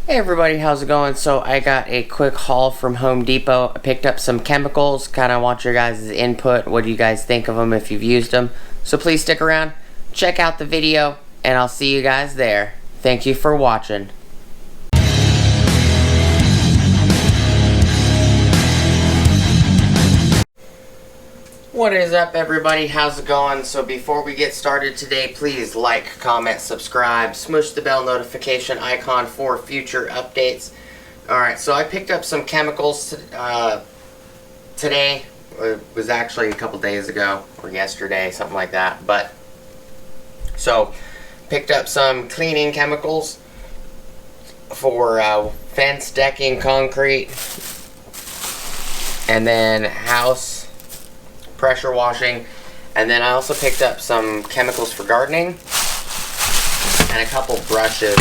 Hey everybody, how's it going? So I got a quick haul from Home Depot. I picked up some chemicals, kind of want your guys' input. What do you guys think of them if you've used them? So please stick around, check out the video, and I'll see you guys there. Thank you for watching. What is up everybody, how's it going? So before we get started today, please like, comment, subscribe, smush the bell notification icon for future updates. Alright, so I picked up some chemicals today. It was actually a couple days ago, or yesterday, something like that. But, so, picked up some cleaning chemicals for fence, decking, concrete, and then house pressure washing, and then I also picked up some chemicals for gardening and a couple brushes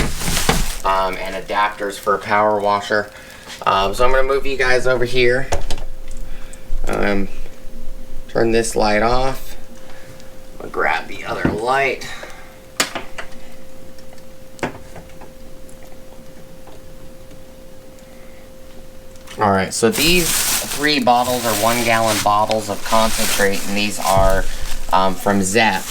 and adapters for a power washer. So I'm going to move you guys over here. Turn this light off. I'll grab the other light. Alright, so these 3 bottles are 1 gallon bottles of concentrate, and these are from Zep.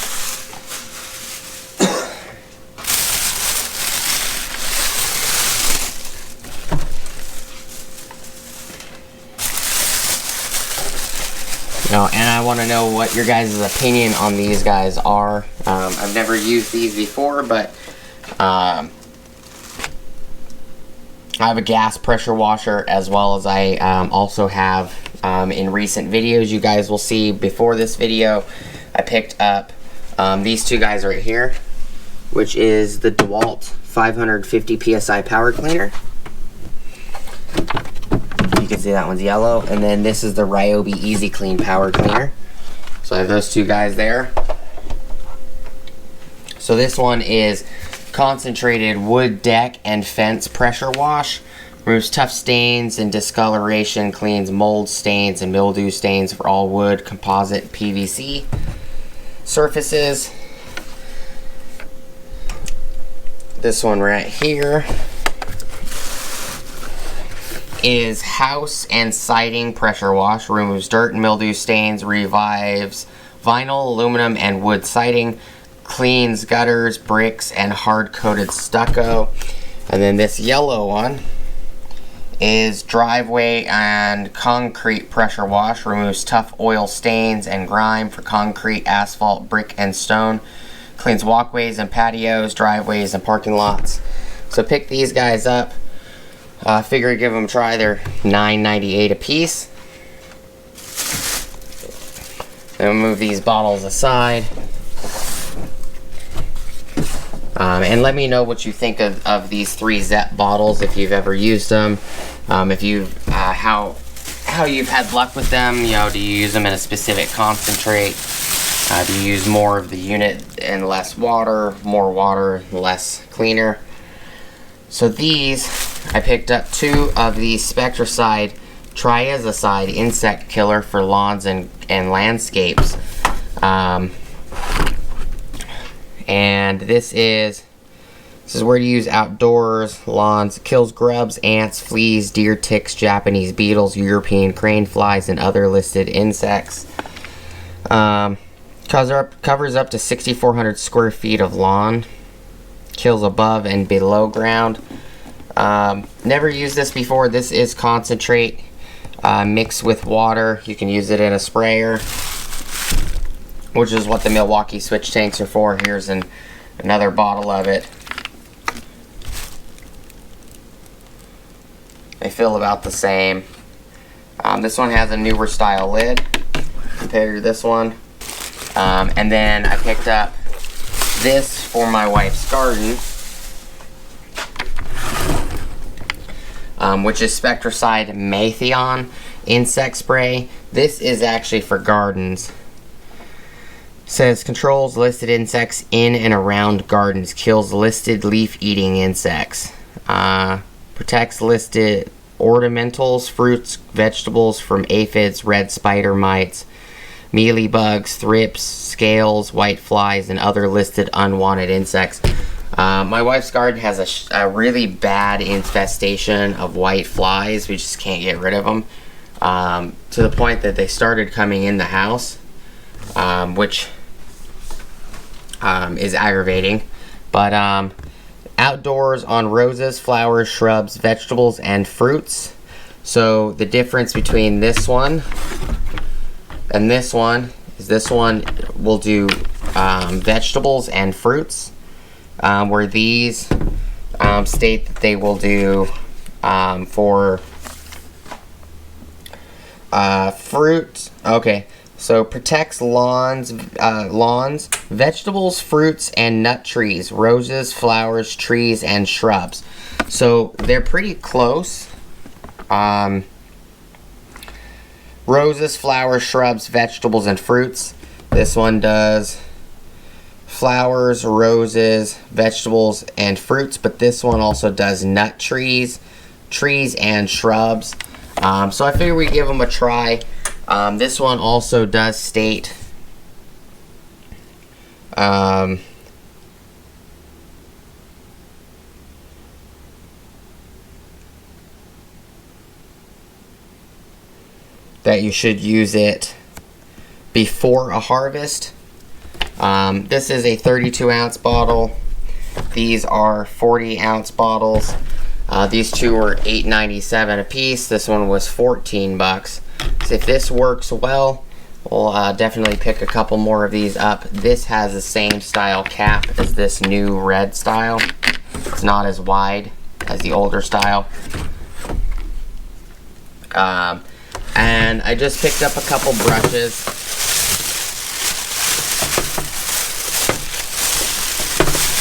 Now, and I want to know what your guys' opinion on these guys are. I've never used these before, but I have a gas pressure washer, as well as I also have in recent videos you guys will see before this video, I picked up these 2 guys right here, which is the Dewalt 550 PSI power cleaner. You can see that one's yellow, and then this is the Ryobi Easy Clean power cleaner. So I have those 2 guys there. So this one is concentrated wood deck and fence pressure wash. Removes tough stains and discoloration, cleans mold stains and mildew stains for all wood, composite, PVC surfaces. This one right here is house and siding pressure wash. Removes dirt and mildew stains, revives vinyl, aluminum, and wood siding. Cleans gutters, bricks, and hard-coated stucco. And then this yellow one is driveway and concrete pressure wash. Removes tough oil stains and grime for concrete, asphalt, brick, and stone. Cleans walkways and patios, driveways, and parking lots. So pick these guys up. Figure I'd give them a try. They're $9.98 a piece. Then we'll move these bottles aside. And let me know what you think of these 3 Zep bottles, if you've ever used them, if you've how you've had luck with them. You know, do you use them in a specific concentrate? Do you use more of the unit and less water, more water, less cleaner? So these, I picked up 2 of the Spectracide Triazicide insect killer for lawns and landscapes. And this is where to use outdoors, lawns. Kills grubs, ants, fleas, deer, ticks, Japanese beetles, European crane flies, and other listed insects. Covers up to 6,400 square feet of lawn. Kills above and below ground. Never used this before. This is concentrate mixed with water. You can use it in a sprayer, which is what the Milwaukee switch tanks are for. Here's another bottle of it. They feel about the same. This one has a newer style lid compared to this one. And then I picked up this for my wife's garden, which is Spectracide Matheon insect spray. This is actually for gardens. Says controls listed insects in and around gardens, kills listed leaf-eating insects, protects listed ornamentals, fruits, vegetables from aphids, red spider mites, mealybugs, thrips, scales, white flies, and other listed unwanted insects. My wife's garden has a really bad infestation of white flies. We just can't get rid of them. To the point that they started coming in the house, which is aggravating. But outdoors on roses, flowers, shrubs, vegetables, and fruits. So the difference between this one and this one is this one will do vegetables and fruits, where these state that they will do for fruit. Okay, so protects lawns, vegetables, fruits, and nut trees, roses, flowers, trees, and shrubs. So they're pretty close. Roses, flowers, shrubs, vegetables, and fruits. This one does flowers, roses, vegetables, and fruits, but this one also does nut trees, and shrubs. So I figured we'd give them a try. This one also does state that you should use it before a harvest. This is a 32-ounce bottle. These are 40-ounce bottles. These two were $8.97 a piece. This one was 14 bucks. So if this works well, we'll definitely pick a couple more of these up. This has the same style cap as this new red style. It's not as wide as the older style. And I just picked up a couple brushes.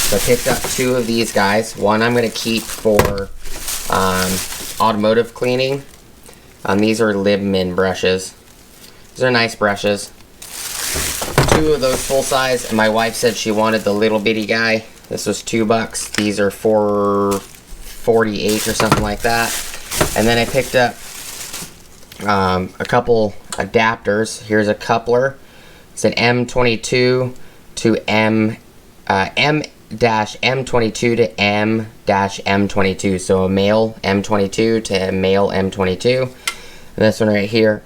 So I picked up two of these guys. One I'm going to keep for automotive cleaning. These are Libman brushes. These are nice brushes. Two of those full size, and my wife said she wanted the little bitty guy. This was $2. These are $4.48 or something like that. And then I picked up a couple adapters. Here's a coupler. It's an M22 to M-M22 to M-M22. So a male M22 to a male M22. And this one right here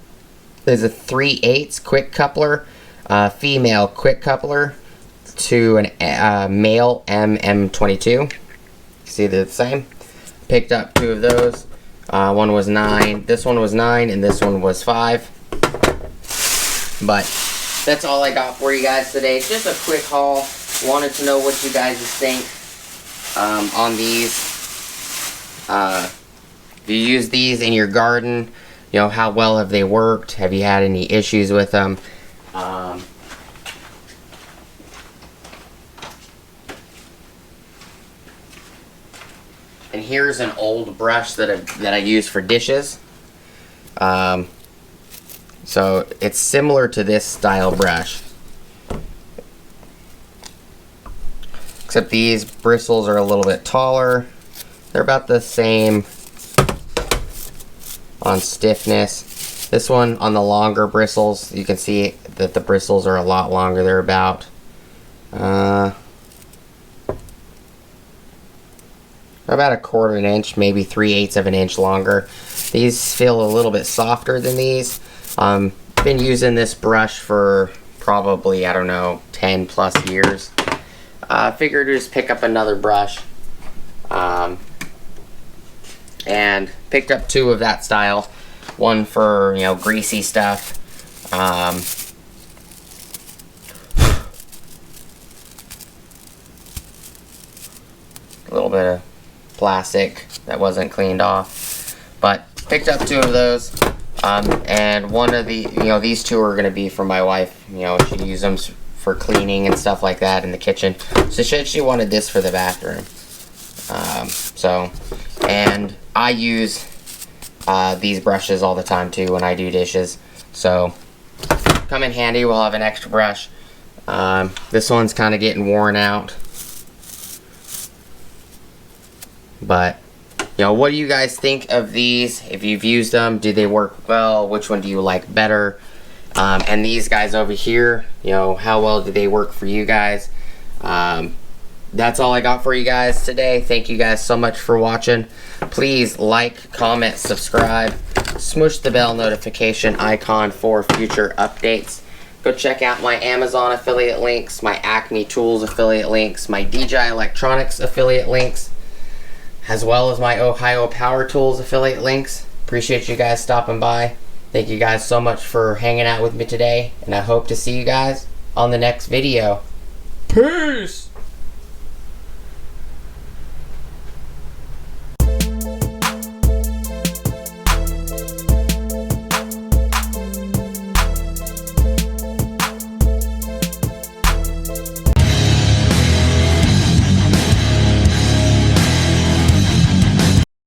is a 3/8 quick coupler, female quick coupler to a male M-M22. See, they're the same. Picked up two of those. One was 9, this one was 9, and this one was 5. But that's all I got for you guys today. Just a quick haul. Wanted to know what you guys think on these. If you use these in your garden, you know, how well have they worked? Have you had any issues with them? And here's an old brush that I use for dishes. So it's similar to this style brush, except these bristles are a little bit taller. They're about the same on stiffness. This one on the longer bristles, you can see that the bristles are a lot longer. They're about a 1/4 inch, maybe 3/8 of an inch longer. These feel a little bit softer than these. Been using this brush for probably, I don't know, 10 plus years. Figured to just pick up another brush. And picked up two of that style. One for, you know, greasy stuff. A little bit of plastic that wasn't cleaned off, but picked up two of those, and one of the, you know, these two are going to be for my wife. You know, she uses them for cleaning and stuff like that in the kitchen. So she wanted this for the bathroom. And I use these brushes all the time too when I do dishes, so come in handy. We'll have an extra brush. This one's kind of getting worn out. But, you know, what do you guys think of these? If you've used them, do they work well? Which one do you like better? And these guys over here, you know, how well do they work for you guys? that's all I got for you guys today. Thank you guys so much for watching. Please like, comment, subscribe, smush the bell notification icon for future updates. Go check out my Amazon affiliate links, my Acme Tools affiliate links, my DJI Electronics affiliate links, as well as my Ohio Power Tools affiliate links. Appreciate you guys stopping by. Thank you guys so much for hanging out with me today, and I hope to see you guys on the next video. Peace!